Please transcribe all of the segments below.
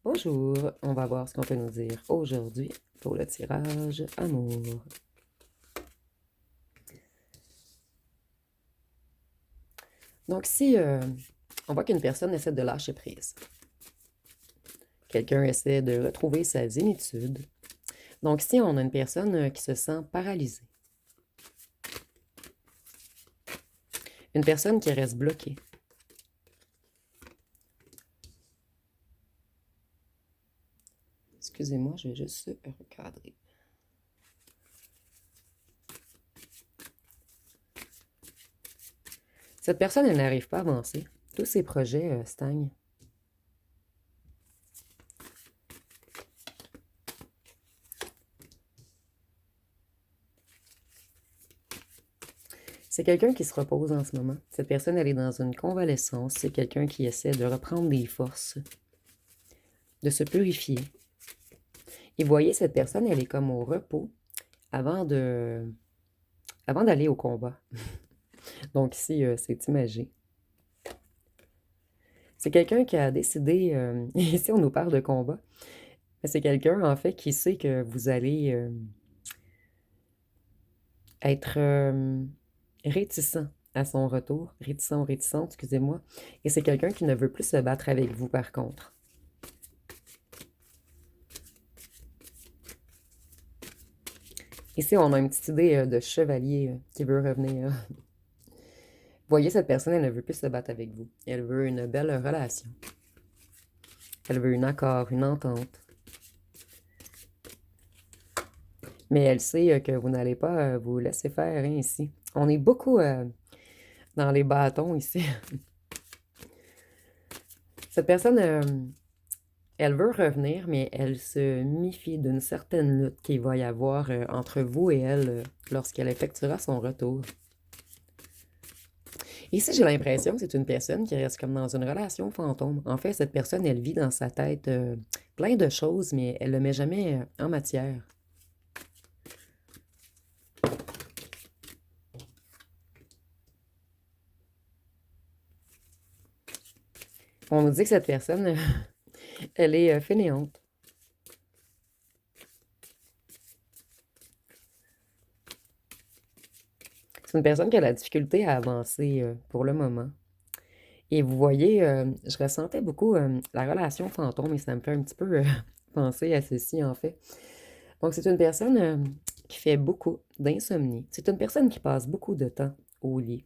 Bonjour, on va voir ce qu'on peut nous dire aujourd'hui pour le tirage amour. Donc si on voit qu'une personne essaie de lâcher prise, quelqu'un essaie de retrouver sa zénitude, donc si on a une personne qui se sent paralysée, une personne qui reste bloquée, excusez-moi, je vais juste recadrer. Cette personne, elle n'arrive pas à avancer. Tous ses projets stagnent. C'est quelqu'un qui se repose en ce moment. Cette personne, elle est dans une convalescence. C'est quelqu'un qui essaie de reprendre des forces, de se purifier. Et voyez, cette personne, elle est comme au repos avant d'aller au combat. Donc ici, c'est imagé. C'est quelqu'un qui a décidé, ici on nous parle de combat, mais c'est quelqu'un en fait qui sait que vous allez être réticent à son retour, réticent ou réticente, excusez-moi, et c'est quelqu'un qui ne veut plus se battre avec vous par contre. Ici, on a une petite idée de chevalier qui veut revenir. Voyez, cette personne, elle ne veut plus se battre avec vous. Elle veut une belle relation. Elle veut un accord, une entente. Mais elle sait que vous n'allez pas vous laisser faire ici. On est beaucoup dans les bâtons ici. Cette personne, elle veut revenir, mais elle se méfie d'une certaine lutte qu'il va y avoir entre vous et elle lorsqu'elle effectuera son retour. Ici, j'ai l'impression que c'est une personne qui reste comme dans une relation fantôme. En fait, cette personne, elle vit dans sa tête plein de choses, mais elle ne le met jamais en matière. On nous dit que cette personne, elle est fainéante. C'est une personne qui a la difficulté à avancer pour le moment. Et vous voyez, je ressentais beaucoup la relation fantôme et ça me fait un petit peu penser à ceci en fait. Donc c'est une personne qui fait beaucoup d'insomnie. C'est une personne qui passe beaucoup de temps au lit.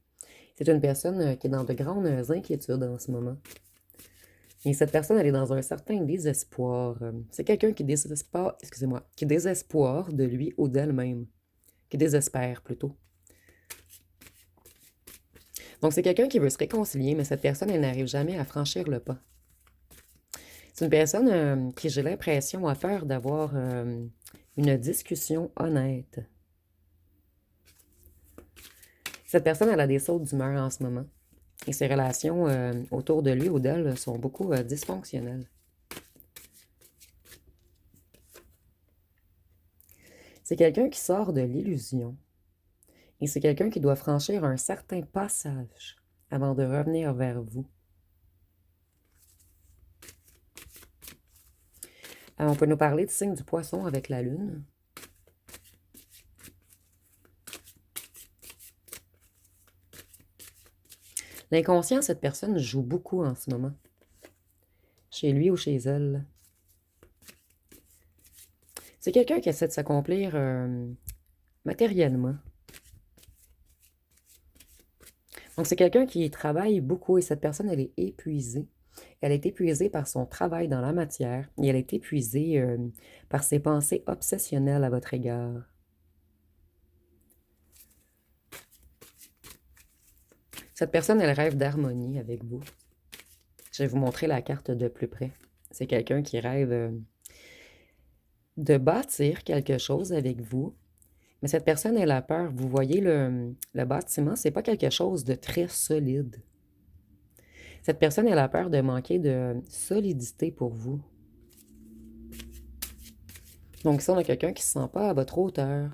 C'est une personne qui est dans de grandes inquiétudes en ce moment. Et cette personne, elle est dans un certain désespoir. C'est quelqu'un qui désespère, excusez-moi, qui désespoir de lui ou d'elle-même. Qui désespère plutôt. Donc, c'est quelqu'un qui veut se réconcilier, mais cette personne, elle n'arrive jamais à franchir le pas. C'est une personne qui, j'ai l'impression, a peur d'avoir une discussion honnête. Cette personne, elle a des sautes d'humeur en ce moment. Et ses relations autour de lui ou d'elle sont beaucoup dysfonctionnelles. C'est quelqu'un qui sort de l'illusion. Et c'est quelqu'un qui doit franchir un certain passage avant de revenir vers vous. On peut nous parler du signe du poisson avec la lune. L'inconscient, cette personne joue beaucoup en ce moment. Chez lui ou chez elle. C'est quelqu'un qui essaie de s'accomplir matériellement. Donc, c'est quelqu'un qui travaille beaucoup et cette personne, elle est épuisée. Elle est épuisée par son travail dans la matière et elle est épuisée par ses pensées obsessionnelles à votre égard. Cette personne, elle rêve d'harmonie avec vous. Je vais vous montrer la carte de plus près. C'est quelqu'un qui rêve de bâtir quelque chose avec vous. Mais cette personne, elle a peur. Vous voyez, le bâtiment, c'est pas quelque chose de très solide. Cette personne, elle a peur de manquer de solidité pour vous. Donc, si on a quelqu'un qui ne se sent pas à votre hauteur,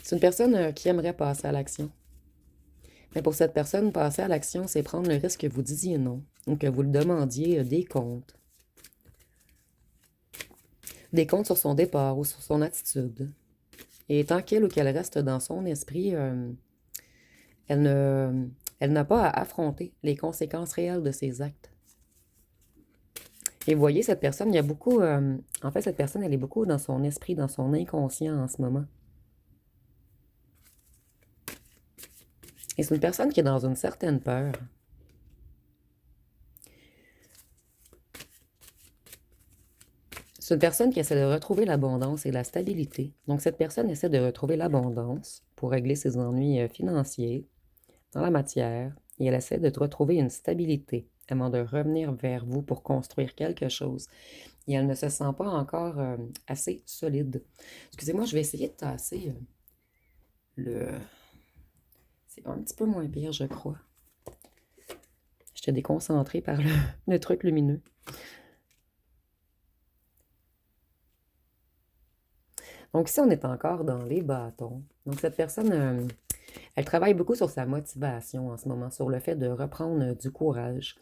c'est une personne qui aimerait passer à l'action. Mais pour cette personne, passer à l'action, c'est prendre le risque que vous disiez non. ou que vous lui demandiez des comptes. Des comptes sur son départ ou sur son attitude. Et tant qu'elle ou qu'elle reste dans son esprit, elle ne, elle n'a pas à affronter les conséquences réelles de ses actes. Et vous voyez, cette personne, il y a beaucoup... en fait, cette personne, elle est beaucoup dans son esprit, dans son inconscient en ce moment. Et c'est une personne qui est dans une certaine peur. C'est une personne qui essaie de retrouver l'abondance et la stabilité. Donc, cette personne essaie de retrouver l'abondance pour régler ses ennuis financiers dans la matière. Et elle essaie de retrouver une stabilité avant de revenir vers vous pour construire quelque chose. Et elle ne se sent pas encore assez solide. Excusez-moi, je vais essayer de tasser le... C'est un petit peu moins pire, je crois. J'étais déconcentrée par le truc lumineux. Donc ici, on est encore dans les bâtons. Donc cette personne, elle travaille beaucoup sur sa motivation en ce moment, sur le fait de reprendre du courage.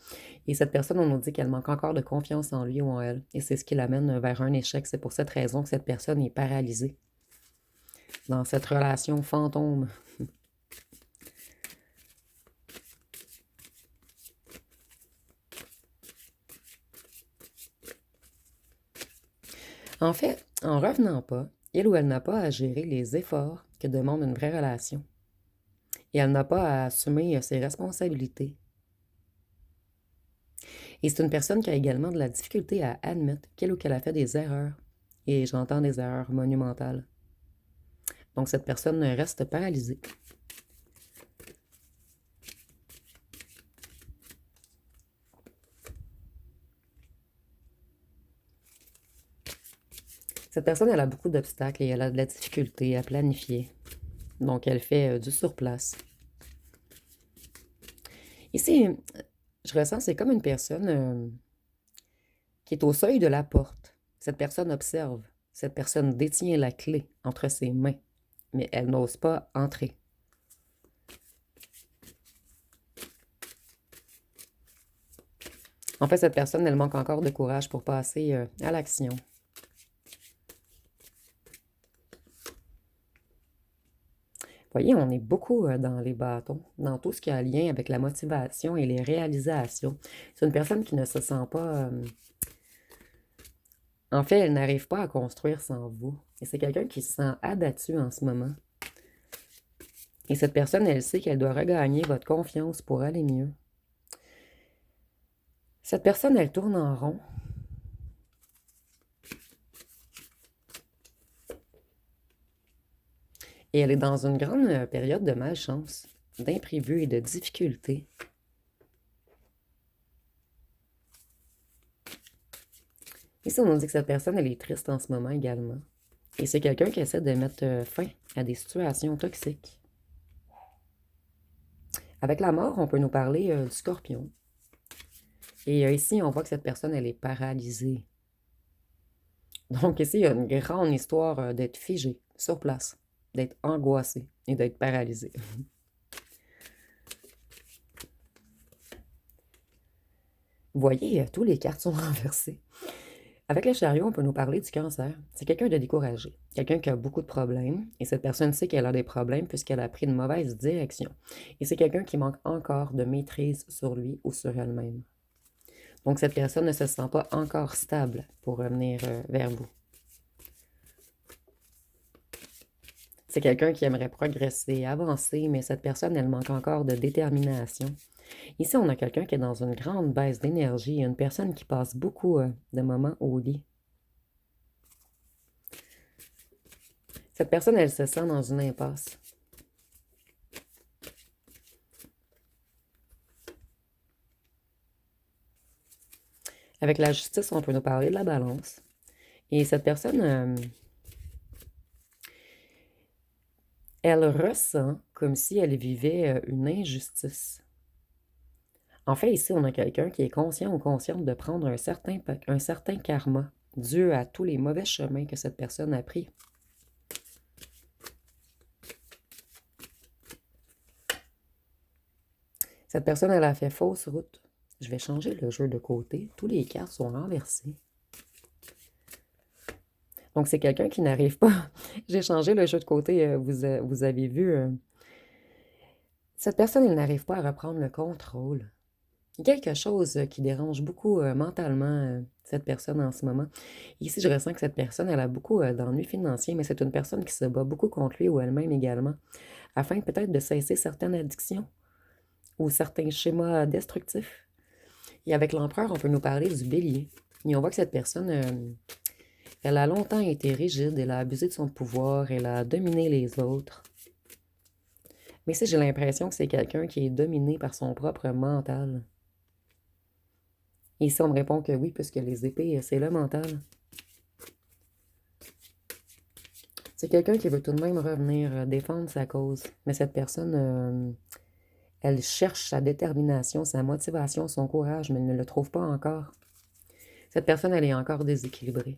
Et cette personne, on nous dit qu'elle manque encore de confiance en lui ou en elle. Et c'est ce qui l'amène vers un échec. C'est pour cette raison que cette personne est paralysée dans cette relation fantôme. En fait, en revenant pas, il ou elle n'a pas à gérer les efforts que demande une vraie relation. Et elle n'a pas à assumer ses responsabilités. Et c'est une personne qui a également de la difficulté à admettre qu'elle ou qu'elle a fait des erreurs. Et j'entends des erreurs monumentales. Donc cette personne reste paralysée. Cette personne, elle a beaucoup d'obstacles et elle a de la difficulté à planifier. Donc elle fait du surplace. Ici, je ressens, c'est comme une personne qui est au seuil de la porte. Cette personne observe. Cette personne détient la clé entre ses mains, mais elle n'ose pas entrer. En fait, cette personne, elle manque encore de courage pour passer à l'action. Vous voyez, on est beaucoup dans les bâtons, dans tout ce qui a lien avec la motivation et les réalisations. C'est une personne qui ne se sent pas... En fait, elle n'arrive pas à construire sans vous. Et c'est quelqu'un qui se sent abattu en ce moment. Et cette personne, elle sait qu'elle doit regagner votre confiance pour aller mieux. Cette personne, elle tourne en rond. Et elle est dans une grande période de malchance, d'imprévus et de difficultés. Ici, on nous dit que cette personne, elle est triste en ce moment également. Et c'est quelqu'un qui essaie de mettre fin à des situations toxiques. Avec la mort, on peut nous parler du scorpion. Et ici, on voit que cette personne, elle est paralysée. Donc ici, il y a une grande histoire d'être figé sur place, d'être angoissé et d'être paralysé. Vous voyez, tous les cartes sont renversées. Avec le chariot, on peut nous parler du cancer. C'est quelqu'un de découragé, quelqu'un qui a beaucoup de problèmes, et cette personne sait qu'elle a des problèmes puisqu'elle a pris une mauvaise direction. Et c'est quelqu'un qui manque encore de maîtrise sur lui ou sur elle-même. Donc cette personne ne se sent pas encore stable pour revenir vers vous. C'est quelqu'un qui aimerait progresser, avancer, mais cette personne, elle manque encore de détermination. Ici, on a quelqu'un qui est dans une grande baisse d'énergie, une personne qui passe beaucoup de moments au lit. Cette personne, elle se sent dans une impasse. Avec la justice, on peut nous parler de la balance. Et cette personne, elle ressent comme si elle vivait une injustice. En fait, ici, on a quelqu'un qui est conscient ou consciente de prendre un certain karma dû à tous les mauvais chemins que cette personne a pris. Cette personne, elle a fait fausse route. Je vais changer le jeu de côté. Tous les cartes sont renversées. Donc, c'est quelqu'un qui n'arrive pas. J'ai changé le jeu de côté. Vous avez vu. Cette personne, elle n'arrive pas à reprendre le contrôle. Il y a quelque chose qui dérange beaucoup mentalement cette personne en ce moment. Ici, je ressens que cette personne, elle a beaucoup d'ennuis financiers, mais c'est une personne qui se bat beaucoup contre lui ou elle-même également, afin peut-être de cesser certaines addictions ou certains schémas destructifs. Et avec l'empereur, on peut nous parler du bélier. Et on voit que cette personne, elle a longtemps été rigide, elle a abusé de son pouvoir, elle a dominé les autres. Mais ici, j'ai l'impression que c'est quelqu'un qui est dominé par son propre mental. Et ici, on me répond que oui, puisque les épées, c'est le mental. C'est quelqu'un qui veut tout de même revenir défendre sa cause. Mais cette personne, elle cherche sa détermination, sa motivation, son courage, mais elle ne le trouve pas encore. Cette personne, elle est encore déséquilibrée.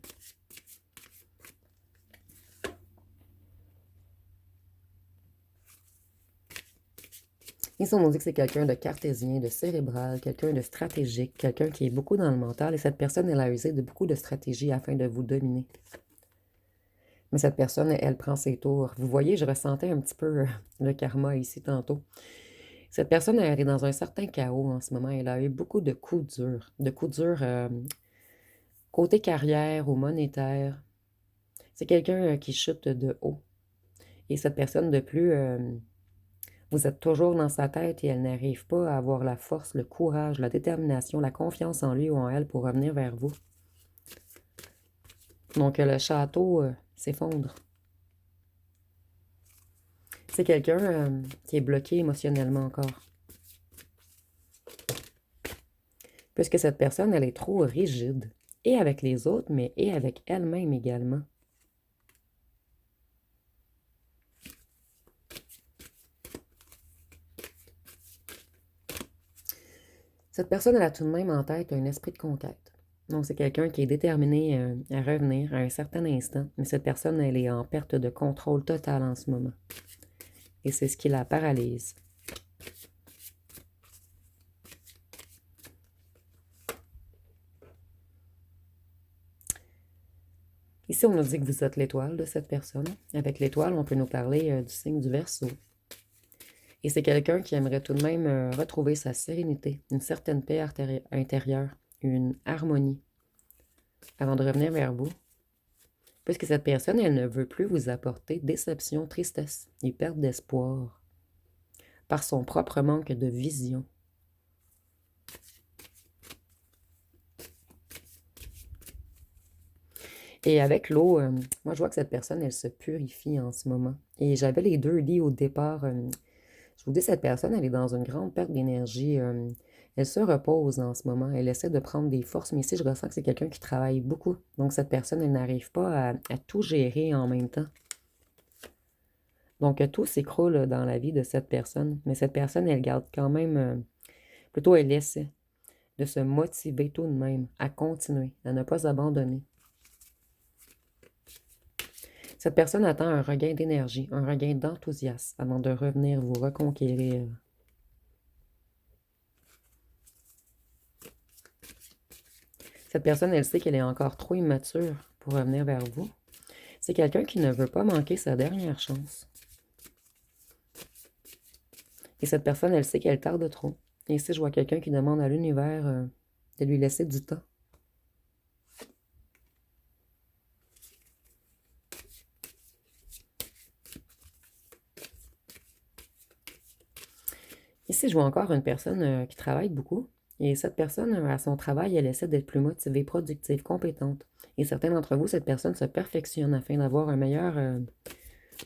Ici, on nous dit que c'est quelqu'un de cartésien, de cérébral, quelqu'un de stratégique, quelqu'un qui est beaucoup dans le mental. Et cette personne, elle a usé de beaucoup de stratégies afin de vous dominer. Mais cette personne, elle prend ses tours. Vous voyez, je ressentais un petit peu le karma ici tantôt. Cette personne, elle est dans un certain chaos en ce moment. Elle a eu beaucoup de coups durs. De coups durs côté carrière ou monétaire. C'est quelqu'un qui chute de haut. Et cette personne, de plus, vous êtes toujours dans sa tête et elle n'arrive pas à avoir la force, le courage, la détermination, la confiance en lui ou en elle pour revenir vers vous. Donc, le château s'effondre. C'est quelqu'un qui est bloqué émotionnellement encore. Puisque cette personne, elle est trop rigide. Et avec les autres, mais et avec elle-même également. Cette personne, elle a tout de même en tête un esprit de conquête. Donc, c'est quelqu'un qui est déterminé à revenir à un certain instant. Mais cette personne, elle est en perte de contrôle total en ce moment. Et c'est ce qui la paralyse. Ici, on nous dit que vous êtes l'étoile de cette personne. Avec l'étoile, on peut nous parler du signe du Verseau. Et c'est quelqu'un qui aimerait tout de même retrouver sa sérénité, une certaine paix intérieure, une harmonie, avant de revenir vers vous. Puisque cette personne, elle ne veut plus vous apporter déception, tristesse et perte d'espoir par son propre manque de vision. Et avec l'eau, moi je vois que cette personne, elle se purifie en ce moment. Et j'avais les deux lits au départ. Je vous dis, cette personne, elle est dans une grande perte d'énergie. Elle se repose en ce moment. Elle essaie de prendre des forces, mais ici, je ressens que c'est quelqu'un qui travaille beaucoup. Donc, cette personne, elle n'arrive pas à tout gérer en même temps. Donc, tout s'écroule dans la vie de cette personne. Mais cette personne, elle garde quand même, plutôt elle essaie de se motiver tout de même à continuer, à ne pas abandonner. Cette personne attend un regain d'énergie, un regain d'enthousiasme avant de revenir vous reconquérir. Cette personne, elle sait qu'elle est encore trop immature pour revenir vers vous. C'est quelqu'un qui ne veut pas manquer sa dernière chance. Et cette personne, elle sait qu'elle tarde trop. Et ici, je vois quelqu'un qui demande à l'univers de lui laisser du temps. Ici, je vois encore une personne qui travaille beaucoup. Et cette personne, à son travail, elle essaie d'être plus motivée, productive, compétente. Et certains d'entre vous, cette personne se perfectionne afin d'avoir un meilleur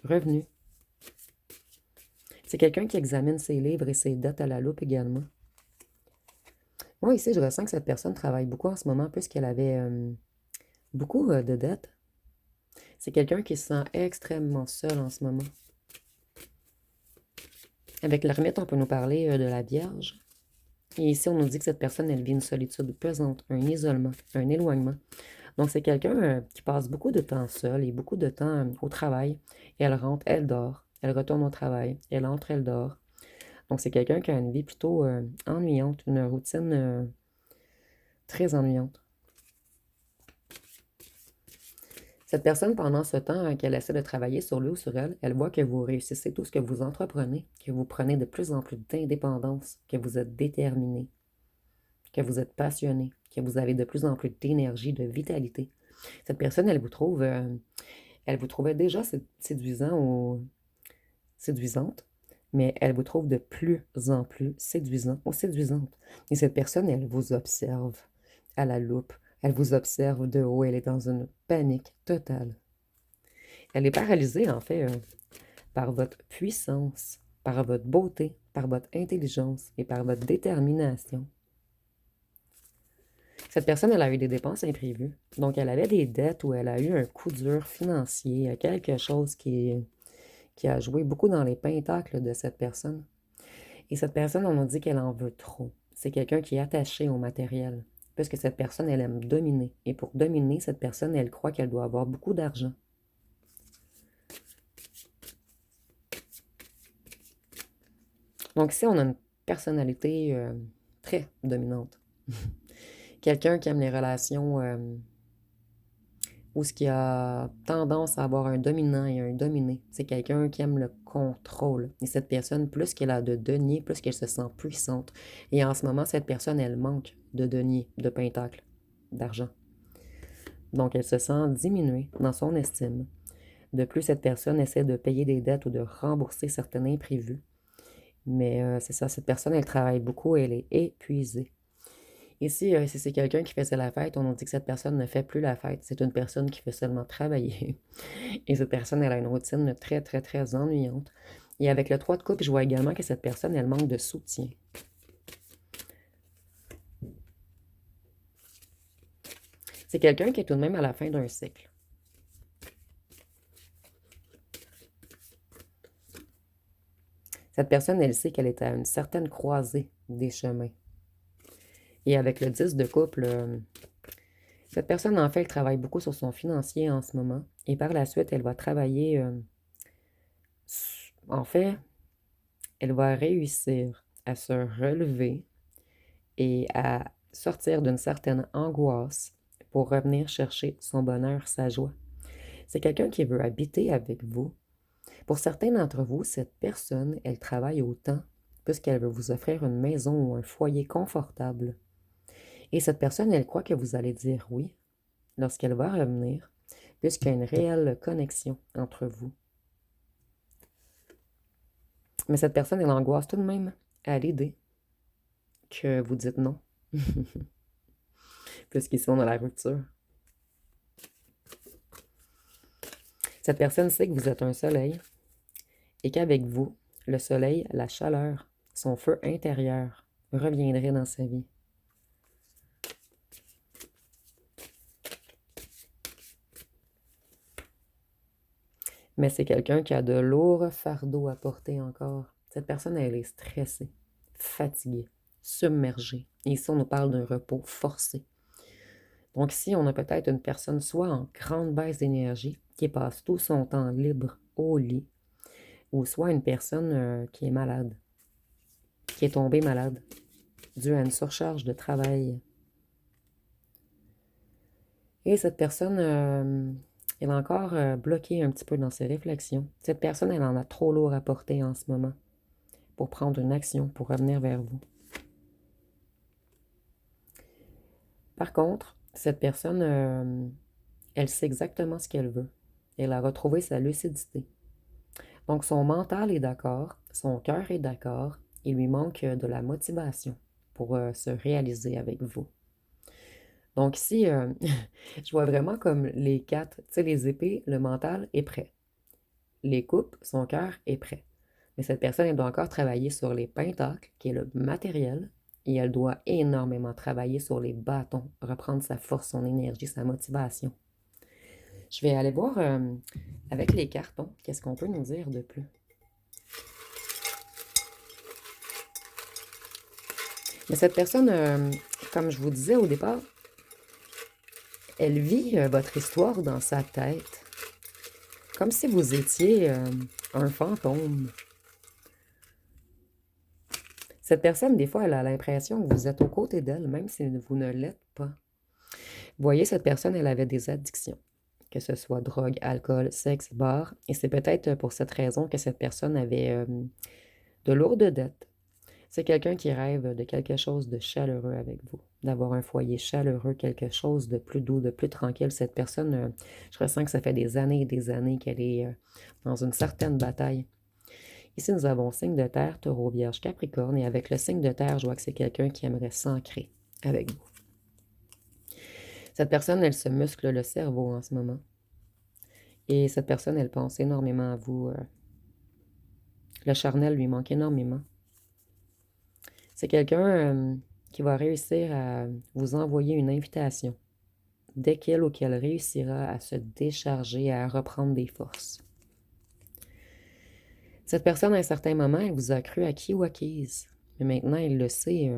revenu. C'est quelqu'un qui examine ses livres et ses dettes à la loupe également. Moi, ici, je ressens que cette personne travaille beaucoup en ce moment puisqu'elle avait beaucoup de dettes. C'est quelqu'un qui se sent extrêmement seul en ce moment. Avec l'ermite, on peut nous parler de la Vierge. Et ici, on nous dit que cette personne, elle vit une solitude pesante, un isolement, un éloignement. Donc, c'est quelqu'un qui passe beaucoup de temps seul et beaucoup de temps au travail. Elle rentre, elle dort. Elle retourne au travail. Elle entre, elle dort. Donc, c'est quelqu'un qui a une vie plutôt ennuyante, une routine très ennuyante. Cette personne, pendant ce temps qu'elle essaie de travailler sur lui ou sur elle, elle voit que vous réussissez tout ce que vous entreprenez, que vous prenez de plus en plus d'indépendance, que vous êtes déterminé, que vous êtes passionné, que vous avez de plus en plus d'énergie, de vitalité. Cette personne, elle vous trouvait déjà séduisant ou séduisante, mais elle vous trouve de plus en plus séduisant ou séduisante. Et cette personne, elle vous observe à la loupe. Elle vous observe de haut. Elle est dans une panique totale. Elle est paralysée, en fait, par votre puissance, par votre beauté, par votre intelligence et par votre détermination. Cette personne, elle a eu des dépenses imprévues. Donc, elle avait des dettes ou elle a eu un coup dur financier, quelque chose qui a joué beaucoup dans les pentacles de cette personne. Et cette personne, on a dit qu'elle en veut trop. C'est quelqu'un qui est attaché au matériel. Puisque cette personne, elle aime dominer. Et pour dominer, cette personne, elle croit qu'elle doit avoir beaucoup d'argent. Donc ici, on a une personnalité très dominante. Quelqu'un qui aime les relations où ce qui a tendance à avoir un dominant et un dominé. C'est quelqu'un qui aime le contrôle. Et cette personne, plus qu'elle a de deniers, plus qu'elle se sent puissante. Et en ce moment, cette personne, elle manque de deniers, de pentacles, d'argent. Donc, elle se sent diminuée dans son estime. De plus, cette personne essaie de payer des dettes ou de rembourser certains imprévus. Mais c'est ça, cette personne, elle travaille beaucoup et elle est épuisée. Ici, si c'est quelqu'un qui faisait la fête, on nous dit que cette personne ne fait plus la fête. C'est une personne qui fait seulement travailler. Et cette personne, elle a une routine très, très, très ennuyante. Et avec le 3 de coupe, je vois également que cette personne, elle manque de soutien. C'est quelqu'un qui est tout de même à la fin d'un cycle. Cette personne, elle sait qu'elle est à une certaine croisée des chemins. Et avec le 10 de couple, cette personne, en fait, elle travaille beaucoup sur son financier en ce moment. Et par la suite, elle va travailler... en fait, elle va réussir à se relever et à sortir d'une certaine angoisse pour revenir chercher son bonheur, sa joie. C'est quelqu'un qui veut habiter avec vous. Pour certains d'entre vous, cette personne, elle travaille autant puisqu'elle veut vous offrir une maison ou un foyer confortable. Et cette personne, elle croit que vous allez dire oui lorsqu'elle va revenir, puisqu'il y a une réelle connexion entre vous. Mais cette personne, elle angoisse tout de même à l'idée que vous dites non, puisqu'ici on a la rupture. Cette personne sait que vous êtes un soleil et qu'avec vous, le soleil, la chaleur, son feu intérieur reviendrait dans sa vie. Mais c'est quelqu'un qui a de lourds fardeaux à porter encore. Cette personne, elle est stressée, fatiguée, submergée. Et ici, on nous parle d'un repos forcé. Donc ici, on a peut-être une personne soit en grande baisse d'énergie, qui passe tout son temps libre au lit, ou soit une personne qui est malade, qui est tombée malade, due à une surcharge de travail. Et cette personne, elle est encore bloquée un petit peu dans ses réflexions. Cette personne, elle en a trop lourd à porter en ce moment pour prendre une action, pour revenir vers vous. Par contre, cette personne, elle sait exactement ce qu'elle veut. Elle a retrouvé sa lucidité. Donc, son mental est d'accord, son cœur est d'accord, il lui manque de la motivation pour se réaliser avec vous. Donc ici, je vois vraiment comme les quatre, tu sais, les épées, le mental est prêt. Les coupes, son cœur est prêt. Mais cette personne, elle doit encore travailler sur les pentacles, qui est le matériel, et elle doit énormément travailler sur les bâtons, reprendre sa force, son énergie, sa motivation. Je vais aller voir avec les cartons, qu'est-ce qu'on peut nous dire de plus. Mais cette personne, comme je vous disais au départ, elle vit votre histoire dans sa tête, comme si vous étiez un fantôme. Cette personne, des fois, elle a l'impression que vous êtes aux côtés d'elle, même si vous ne l'êtes pas. Vous voyez, cette personne, elle avait des addictions, que ce soit drogue, alcool, sexe, bar, et c'est peut-être pour cette raison que cette personne avait de lourdes dettes. C'est quelqu'un qui rêve de quelque chose de chaleureux avec vous, d'avoir un foyer chaleureux, quelque chose de plus doux, de plus tranquille. Cette personne, je ressens que ça fait des années et des années qu'elle est dans une certaine bataille. Ici, nous avons signe de terre, taureau, vierge, capricorne, et avec le signe de terre, je vois que c'est quelqu'un qui aimerait s'ancrer avec vous. Cette personne, elle se muscle le cerveau en ce moment. Et cette personne, elle pense énormément à vous. Le charnel lui manque énormément. C'est quelqu'un qui va réussir à vous envoyer une invitation dès qu'elle ou qu'elle réussira à se décharger, à reprendre des forces. Cette personne, à un certain moment, elle vous a cru acquis ou acquise. Mais maintenant, elle le sait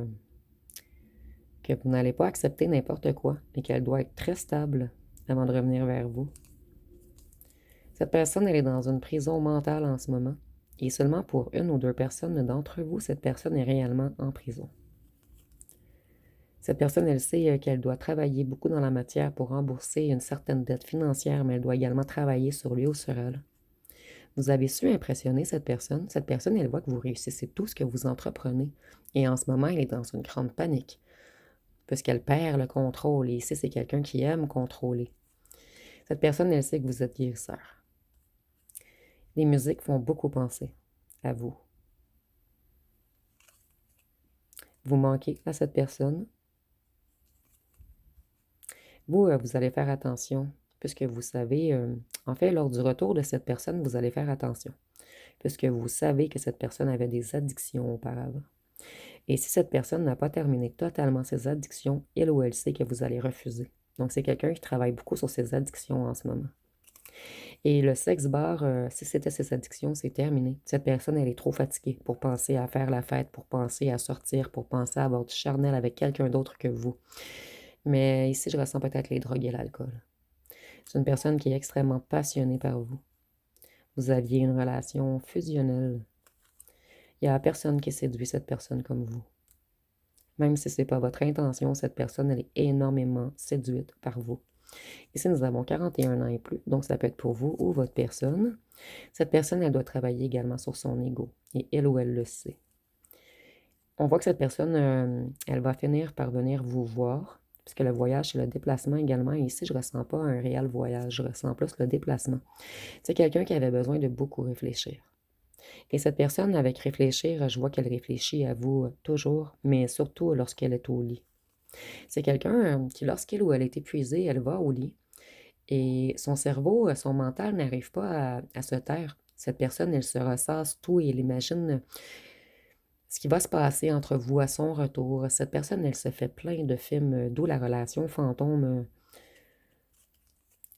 que vous n'allez pas accepter n'importe quoi et qu'elle doit être très stable avant de revenir vers vous. Cette personne, elle est dans une prison mentale en ce moment. Et seulement pour une ou deux personnes d'entre vous, cette personne est réellement en prison. Cette personne, elle sait qu'elle doit travailler beaucoup dans la matière pour rembourser une certaine dette financière, mais elle doit également travailler sur lui ou sur elle. Vous avez su impressionner cette personne. Cette personne, elle voit que vous réussissez tout ce que vous entreprenez. Et en ce moment, elle est dans une grande panique, puisqu'elle perd le contrôle. Et ici, c'est quelqu'un qui aime contrôler. Cette personne, elle sait que vous êtes guérisseur. Les musiques font beaucoup penser à vous. Vous manquez à cette personne. Vous, vous allez faire attention, puisque vous savez, en fait, lors du retour de cette personne, vous allez faire attention, puisque vous savez que cette personne avait des addictions auparavant. Et si cette personne n'a pas terminé totalement ses addictions, il ou elle sait que vous allez refuser. Donc, c'est quelqu'un qui travaille beaucoup sur ses addictions en ce moment. Et le sexe bar, si c'était ses addictions, c'est terminé. Cette personne, elle est trop fatiguée pour penser à faire la fête, pour penser à sortir, pour penser à avoir du charnel avec quelqu'un d'autre que vous. Mais ici, je ressens peut-être les drogues et l'alcool. C'est une personne qui est extrêmement passionnée par vous. Vous aviez une relation fusionnelle. Il n'y a personne qui séduit cette personne comme vous. Même si ce n'est pas votre intention, cette personne, elle est énormément séduite par vous. Ici, nous avons 41 ans et plus, donc ça peut être pour vous ou votre personne. Cette personne, elle doit travailler également sur son ego, et elle ou elle le sait. On voit que cette personne, elle va finir par venir vous voir, puisque le voyage, c'est le déplacement également. Et ici, je ne ressens pas un réel voyage, je ressens plus le déplacement. C'est quelqu'un qui avait besoin de beaucoup réfléchir. Et cette personne, avec réfléchir, je vois qu'elle réfléchit à vous toujours, mais surtout lorsqu'elle est au lit. C'est quelqu'un qui, lorsqu'il ou elle est épuisée, elle va au lit et son cerveau, son mental n'arrive pas à se taire. Cette personne, elle se ressasse tout et elle imagine ce qui va se passer entre vous à son retour. Cette personne, elle se fait plein de films, d'où la relation fantôme.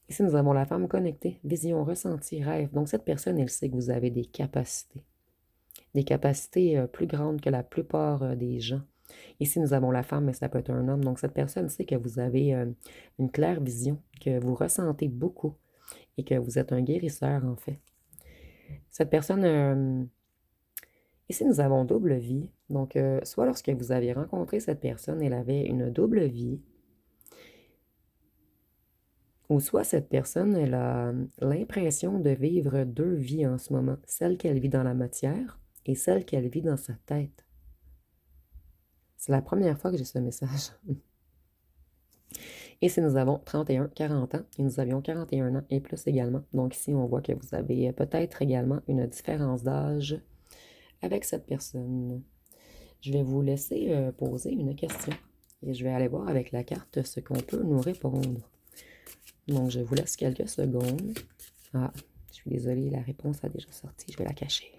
Ici, nous avons la femme connectée, vision, ressenti, rêve. Donc, cette personne, elle sait que vous avez des capacités. Des capacités plus grandes que la plupart des gens. Ici, nous avons la femme, mais ça peut être un homme. Donc, cette personne sait que vous avez une claire vision, que vous ressentez beaucoup et que vous êtes un guérisseur, en fait. Cette personne, ici, nous avons double vie. Donc, soit lorsque vous avez rencontré cette personne, elle avait une double vie, ou soit cette personne, elle a l'impression de vivre deux vies en ce moment, celle qu'elle vit dans la matière et celle qu'elle vit dans sa tête. C'est la première fois que j'ai ce message. Et si nous avons 31, 40 ans, et nous avions 41 ans et plus également. Donc ici, on voit que vous avez peut-être également une différence d'âge avec cette personne. Je vais vous laisser poser une question. Et je vais aller voir avec la carte ce qu'on peut nous répondre. Donc, je vous laisse quelques secondes. Ah, je suis désolée, la réponse a déjà sorti. Je vais la cacher.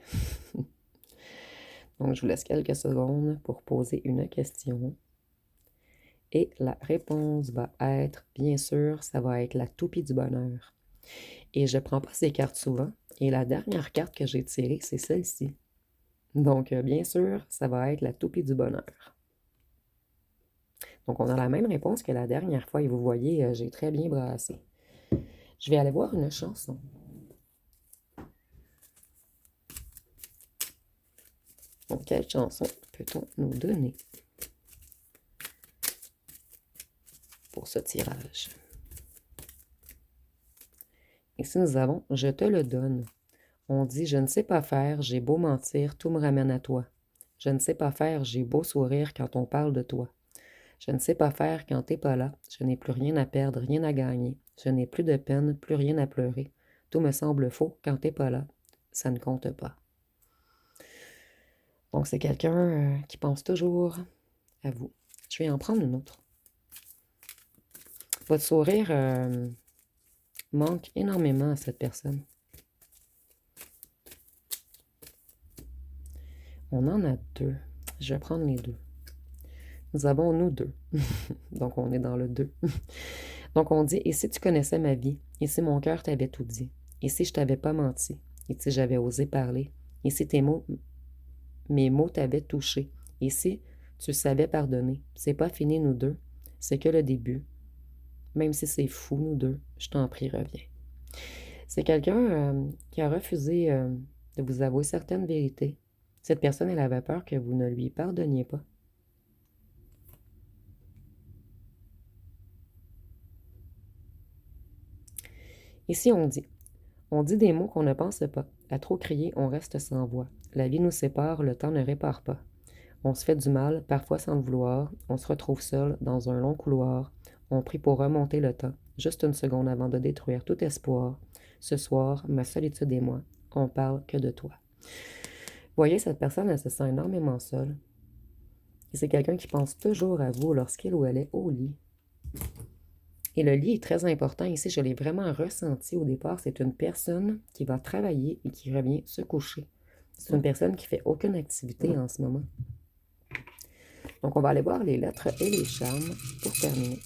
Donc, je vous laisse quelques secondes pour poser une question. Et la réponse va être, bien sûr, ça va être la toupie du bonheur. Et je ne prends pas ces cartes souvent. Et la dernière carte que j'ai tirée, c'est celle-ci. Donc, bien sûr, ça va être la toupie du bonheur. Donc, on a la même réponse que la dernière fois. Et vous voyez, j'ai très bien brassé. Je vais aller voir une chanson. Donc, quelle chanson peut-on nous donner pour ce tirage? Ici, nous avons « Je te le donne ». On dit « Je ne sais pas faire, j'ai beau mentir, tout me ramène à toi. Je ne sais pas faire, j'ai beau sourire quand on parle de toi. Je ne sais pas faire quand t'es pas là, je n'ai plus rien à perdre, rien à gagner. Je n'ai plus de peine, plus rien à pleurer. Tout me semble faux quand t'es pas là, ça ne compte pas. » Donc, c'est quelqu'un qui pense toujours à vous. Je vais en prendre une autre. Votre sourire manque énormément à cette personne. On en a deux. Je vais prendre les deux. Nous avons nous deux. Donc, on est dans le deux. Donc, on dit « Et si tu connaissais ma vie? Et si mon cœur t'avait tout dit? Et si je t'avais pas menti? Et si j'avais osé parler? Et si mes mots t'avaient touché? Et si tu savais pardonner? C'est pas fini, nous deux. C'est que le début. Même si c'est fou, nous deux, je t'en prie, reviens. » C'est quelqu'un qui a refusé de vous avouer certaines vérités. Cette personne, elle avait peur que vous ne lui pardonniez pas. Ici, on dit des mots qu'on ne pense pas. À trop crier, on reste sans voix. La vie nous sépare, le temps ne répare pas. On se fait du mal, parfois sans le vouloir. On se retrouve seul dans un long couloir. On prie pour remonter le temps, juste une seconde avant de détruire tout espoir. Ce soir, ma solitude et moi, on parle que de toi. Vous voyez, cette personne, elle se sent énormément seule. Et c'est quelqu'un qui pense toujours à vous lorsqu'il ou elle est au lit. Et le lit est très important. Ici, je l'ai vraiment ressenti au départ. C'est une personne qui va travailler et qui revient se coucher. C'est une personne qui fait aucune activité en ce moment. Donc, on va aller voir les lettres et les charmes pour terminer.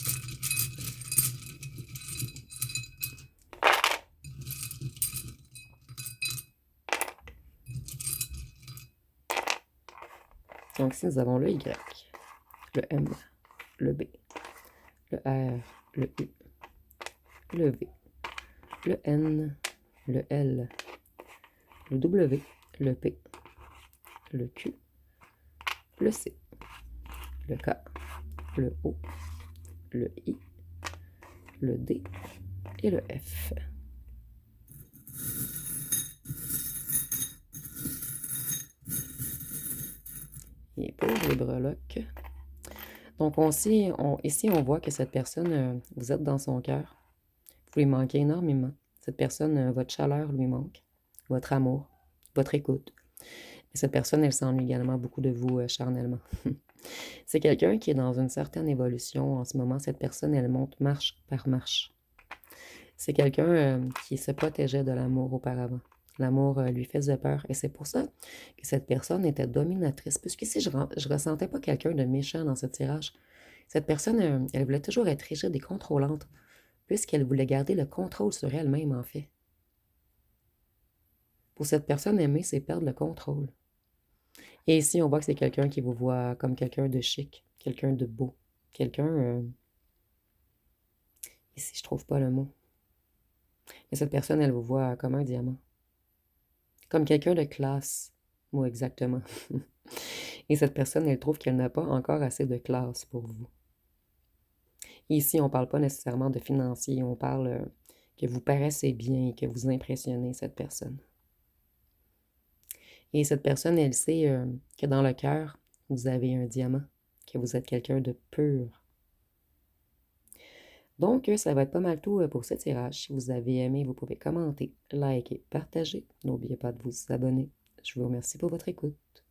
Donc, ici, nous avons le Y, le M, le B, le R, le U, le V, le N, le L, le W, le P, le Q, le C, le K, le O, le I, le D et le F. Et pour les breloques, donc ici, on voit que cette personne, vous êtes dans son cœur. Vous lui manquez énormément. Cette personne, votre chaleur lui manque, votre amour, votre écoute. Et cette personne, elle s'ennuie également beaucoup de vous charnellement. C'est quelqu'un qui est dans une certaine évolution en ce moment. Cette personne, elle monte marche par marche. C'est quelqu'un qui se protégeait de l'amour auparavant. L'amour lui faisait peur et c'est pour ça que cette personne était dominatrice. Puisqu'ici, je ressentais pas quelqu'un de méchant dans ce tirage. Cette personne, elle voulait toujours être rigide et contrôlante, puisqu'elle voulait garder le contrôle sur elle-même, en fait. Pour cette personne, aimer, c'est perdre le contrôle. Et ici, on voit que c'est quelqu'un qui vous voit comme quelqu'un de chic, quelqu'un de beau, quelqu'un... Ici, je trouve pas le mot. Mais cette personne, elle vous voit comme un diamant. Comme quelqu'un de classe. Moi, exactement. Et cette personne, elle trouve qu'elle n'a pas encore assez de classe pour vous. Ici, on ne parle pas nécessairement de financier, on parle que vous paraissez bien et que vous impressionnez cette personne. Et cette personne, elle sait que dans le cœur, vous avez un diamant, que vous êtes quelqu'un de pur. Donc, ça va être pas mal tout pour ce tirage. Si vous avez aimé, vous pouvez commenter, liker, partager. N'oubliez pas de vous abonner. Je vous remercie pour votre écoute.